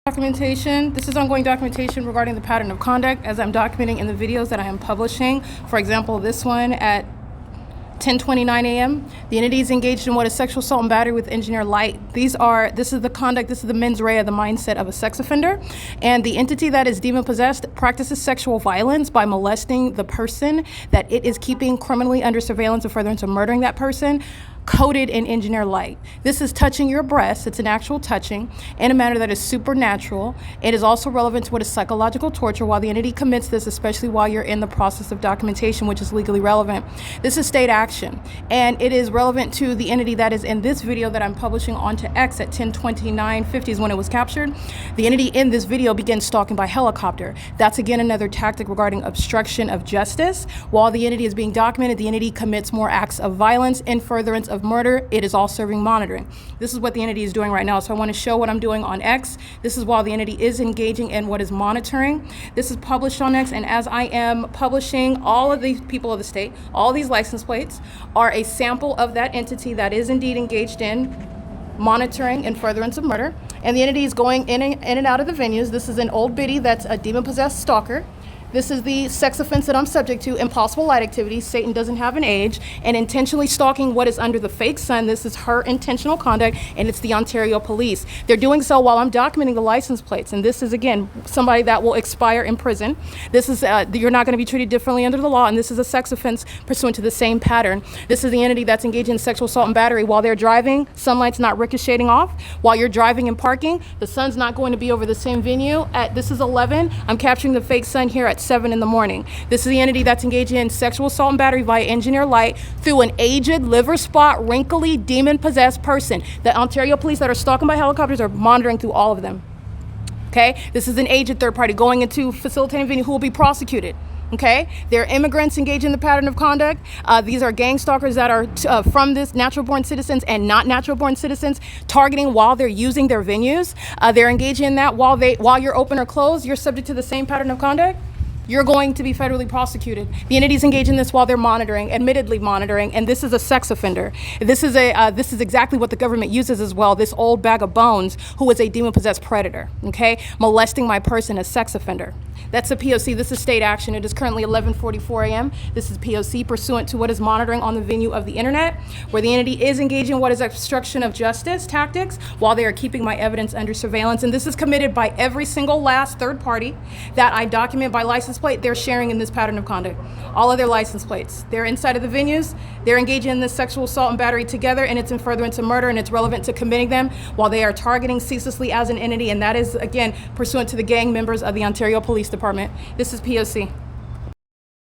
Documentation. This is ongoing documentation regarding the pattern of conduct as I'm documenting in the videos that I am publishing. For example, this one at 10:29 a.m. The entity is engaged in what is sexual assault and battery with engineer light. This is the conduct, this is the mens rea, the mindset of a sex offender. And the entity that is demon possessed practices sexual violence by molesting the person that it is keeping criminally under surveillance and furtherance of murdering that person, coded in engineer light. This is touching your breast. It's an actual touching in a manner that is supernatural. It is also relevant to what is psychological torture while the entity commits this, especially while you're in the process of documentation, which is legally relevant. This is state action, and it is relevant to the entity that is in this video that I'm publishing onto X at 10:29:50 is when it was captured. The entity in this video begins stalking by helicopter. That's again another tactic regarding obstruction of justice. While the entity is being documented, the entity commits more acts of violence in furtherance of murder. It is all serving monitoring. This is what the entity is doing right now. So I want to show what I'm doing on X. This is while the entity is engaging in what is monitoring. This is published on X, and as I am publishing, all of these people of the state, all these license plates are a sample of that entity that is indeed engaged in monitoring in furtherance of murder. And the entity is going in and out of the venues. This is an old biddy that's a demon-possessed stalker. This is the sex offense that I'm subject to, impossible light activity, Satan doesn't have an age, and intentionally stalking what is under the fake sun. This is her intentional conduct, and it's the Ontario Police. They're doing so while I'm documenting the license plates, and this is, again, somebody that will expire in prison. This is, you're not going to be treated differently under the law, and this is a sex offense pursuant to the same pattern. This is the entity that's engaged in sexual assault and battery. While they're driving, sunlight's not ricocheting off. While you're driving and parking, the sun's not going to be over the same venue. This is 11. I'm capturing the fake sun here at 7 in the morning. This is the entity that's engaged in sexual assault and battery via engineer light through an aged, liver spot, wrinkly, demon-possessed person. The Ontario Police that are stalking by helicopters are monitoring through all of them. Okay? This is an aged third party going into facilitating venue who will be prosecuted. Okay? They're immigrants engaged in the pattern of conduct. These are gang stalkers that are from this natural-born citizens and not natural-born citizens, targeting while they're using their venues. They're engaging in that while you're open or closed. You're subject to the same pattern of conduct. You're going to be federally prosecuted. The entities engage in this while they're monitoring, admittedly monitoring, and this is a sex offender. This is exactly what the government uses as well, this old bag of bones who is a demon-possessed predator, okay? Molesting my person as sex offender. That's a P.O.C. This is state action. It is currently 11:44 a.m. This is P.O.C. pursuant to what is monitoring on the venue of the internet, where the entity is engaging in what is obstruction of justice tactics while they are keeping my evidence under surveillance. And this is committed by every single last third party that I document by license plate. They're sharing in this pattern of conduct. All of their license plates. They're inside of the venues. They're engaging in this sexual assault and battery together, and it's in furtherance of murder, and it's relevant to committing them while they are targeting ceaselessly as an entity, and that is, again, pursuant to the gang members of the Ontario Police Department. This is P.O.C.